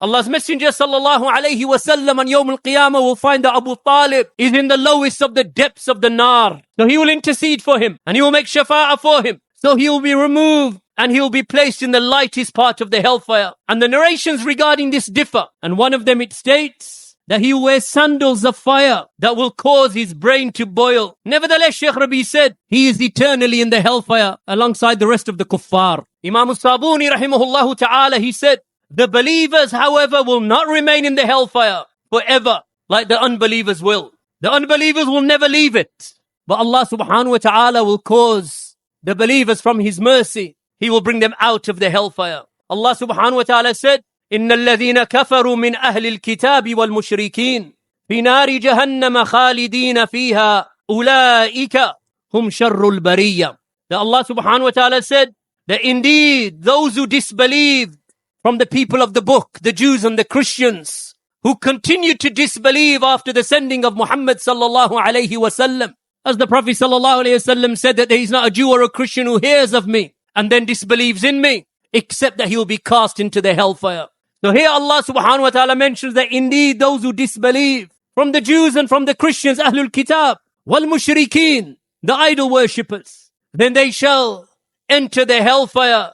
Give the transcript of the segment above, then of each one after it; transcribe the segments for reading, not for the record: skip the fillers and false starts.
Allah's Messenger sallallahu alayhi wasallam on Yawm al-Qiyamah will find that Abu Talib is in the lowest of the depths of the nar. So he will intercede for him and he will make shafa'ah for him. So he will be removed and he will be placed in the lightest part of the hellfire. And the narrations regarding this differ. And one of them it states that he wears sandals of fire that will cause his brain to boil. Nevertheless, Shaykh Rabi said, he is eternally in the hellfire alongside the rest of the kuffar. Imam al-Sabuni rahimahullah ta'ala, he said, the believers, however, will not remain in the hellfire forever like the unbelievers will. The unbelievers will never leave it. But Allah subhanahu wa ta'ala will cause the believers from His mercy. He will bring them out of the hellfire. Allah subhanahu wa ta'ala said, إِنَّ الَّذِينَ كَفَرُوا مِنْ أَهْلِ الْكِتَابِ وَالْمُشْرِكِينَ فِي نَارِ جَهَنَّمَ خَالِدِينَ فِيهَا أُولَٰئِكَ هُمْ شَرُّ الْبَرِيَّةِ. That Allah subhanahu wa ta'ala said that indeed those who disbelieved from the people of the book, the Jews and the Christians, who continued to disbelieve after the sending of Muhammad sallallahu alayhi wasallam. As the Prophet sallallahu alayhi wasallam said that there is not a Jew or a Christian who hears of me and then disbelieves in me, except that he will be cast into the hellfire. So here Allah subhanahu wa ta'ala mentions that indeed those who disbelieve from the Jews and from the Christians, Ahlul Kitab, wal mushrikeen, the idol worshippers, then they shall enter the hellfire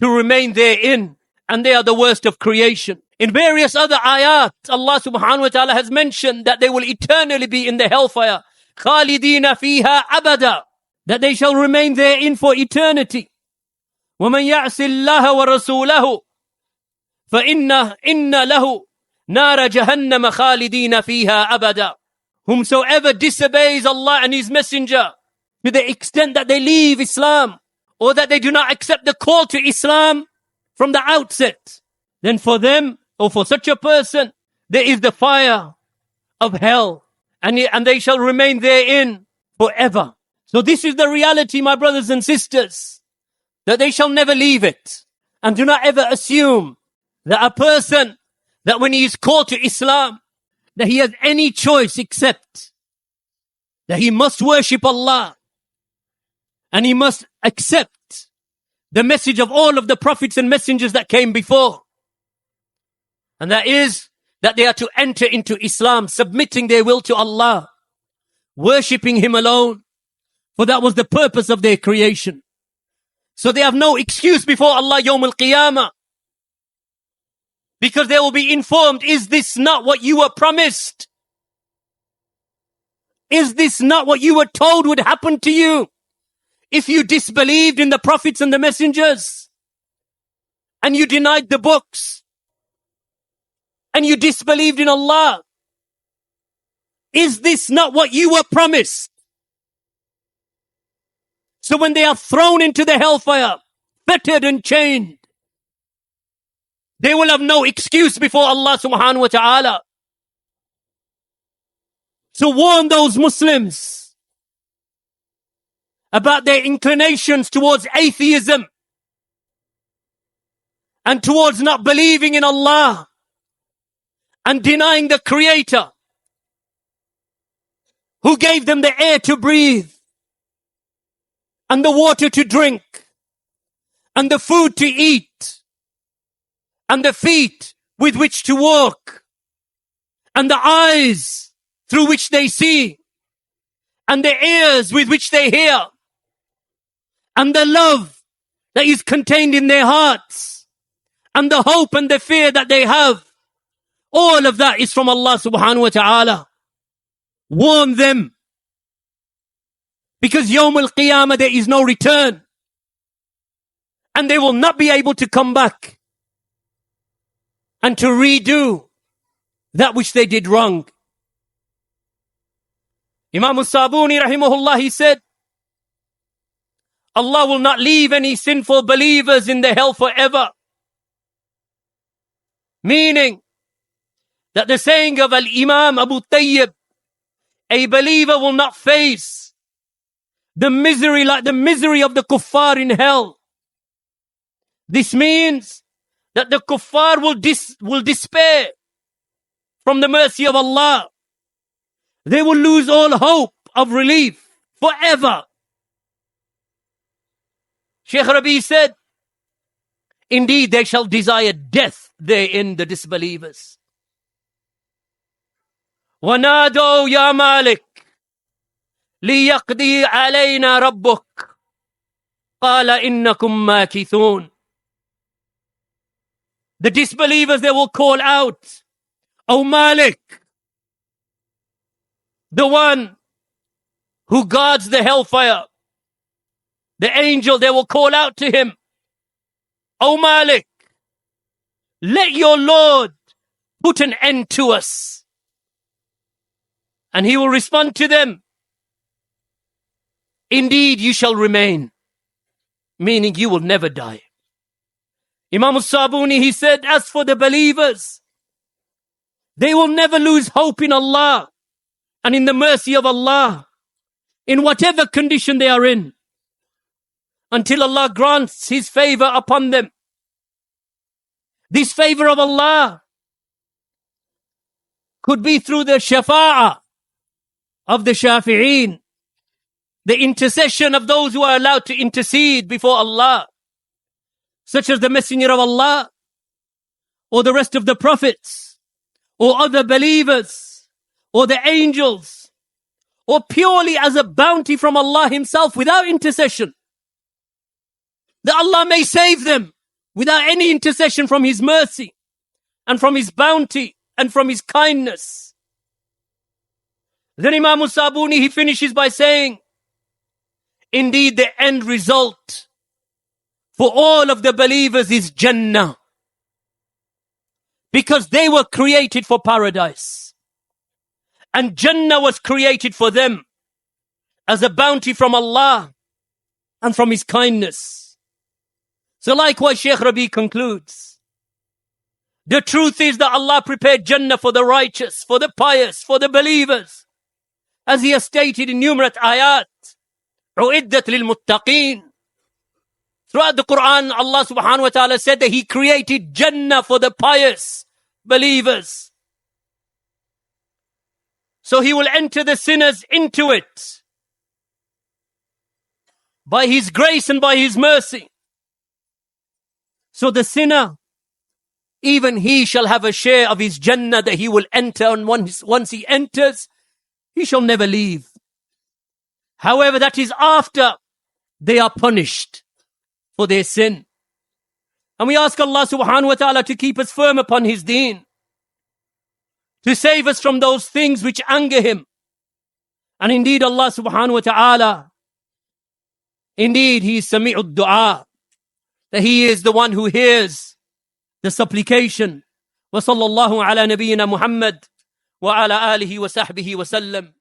to remain therein. And they are the worst of creation. In various other ayat, Allah subhanahu wa ta'ala has mentioned that they will eternally be in the hellfire. خَالِدِينَ فِيهَا أَبَدًا. That they shall remain therein for eternity. وَمَنْ يَعْصِ اللَّهَ وَرَسُولَهُ فَإِنَّ لَهُ نَارَ جَهَنَّمَ خَالِدِينَ فِيهَا أَبَدًا. Whomsoever disobeys Allah and His Messenger to the extent that they leave Islam or that they do not accept the call to Islam from the outset, then for them, or for such a person, there is the fire of hell, and they shall remain therein forever. So this is the reality, my brothers and sisters, that they shall never leave it. And do not ever assume that a person, that when he is called to Islam, that he has any choice except that he must worship Allah, and he must accept the message of all of the prophets and messengers that came before. And that is that they are to enter into Islam, submitting their will to Allah, worshipping Him alone, for that was the purpose of their creation. So they have no excuse before Allah Yawm al-Qiyamah, because they will be informed, is this not what you were promised? Is this not what you were told would happen to you if you disbelieved in the prophets and the messengers, and you denied the books, and you disbelieved in Allah? Is this not what you were promised? So when they are thrown into the hellfire, fettered and chained, they will have no excuse before Allah subhanahu wa ta'ala. So warn those Muslims about their inclinations towards atheism and towards not believing in Allah and denying the Creator who gave them the air to breathe and the water to drink and the food to eat and the feet with which to walk and the eyes through which they see and the ears with which they hear and the love that is contained in their hearts and the hope and the fear that they have. All of that is from Allah subhanahu wa ta'ala. Warn them, because Yawm al-Qiyamah there is no return, and they will not be able to come back and to redo that which they did wrong. Imam al-Sabuni rahimahullah, he said, Allah will not leave any sinful believers in the hell forever. Meaning that the saying of Al-Imam Abu Talib, a believer will not face the misery like the misery of the kuffar in hell. This means that the kuffar will despair from the mercy of Allah. They will lose all hope of relief forever. Shaykh Rabi said, Indeed, they shall desire death therein, the disbelievers. وَنَادَوْا يَا مَالِكْ لِيَقْضِي عَلَيْنَا رَبُّكْ قَالَ إِنَّكُمْ مَاكِثُونَ. The disbelievers, they will call out, O Malik, the one who guards the hellfire, the angel, they will call out to him, O Malik, let your Lord put an end to us. And he will respond to them, indeed you shall remain, meaning you will never die. Imam al-Sabuni, he said, as for the believers, they will never lose hope in Allah and in the mercy of Allah, in whatever condition they are in, until Allah grants His favor upon them. This favor of Allah could be through the shafa'ah of the shafi'een, the intercession of those who are allowed to intercede before Allah, such as the Messenger of Allah, or the rest of the prophets, or other believers, or the angels, or purely as a bounty from Allah Himself without intercession, that Allah may save them without any intercession from His mercy and from His bounty and from His kindness. Then Imam al-Sabuni, he finishes by saying, indeed the end result for all of the believers is Jannah, because they were created for paradise, and Jannah was created for them as a bounty from Allah and from His kindness. So likewise, Shaykh Rabi concludes, the truth is that Allah prepared Jannah for the righteous, for the pious, for the believers, as He has stated in numerous ayat, u'iddat lil muttaqeen. Throughout the Quran, Allah subhanahu wa ta'ala said that He created Jannah for the pious believers. So He will enter the sinners into it by His grace and by His mercy. So the sinner, even he shall have a share of his Jannah that he will enter, and once he enters, he shall never leave. However, that is after they are punished for their sin. And we ask Allah subhanahu wa ta'ala to keep us firm upon His deen, to save us from those things which anger Him. And indeed Allah subhanahu wa ta'ala, indeed He is Sami'ud Du'a, that He is the one who hears the supplication. Wa sallallahu ala nabiyyina Muhammad wa ala alihi wa sahbihi wa sallam.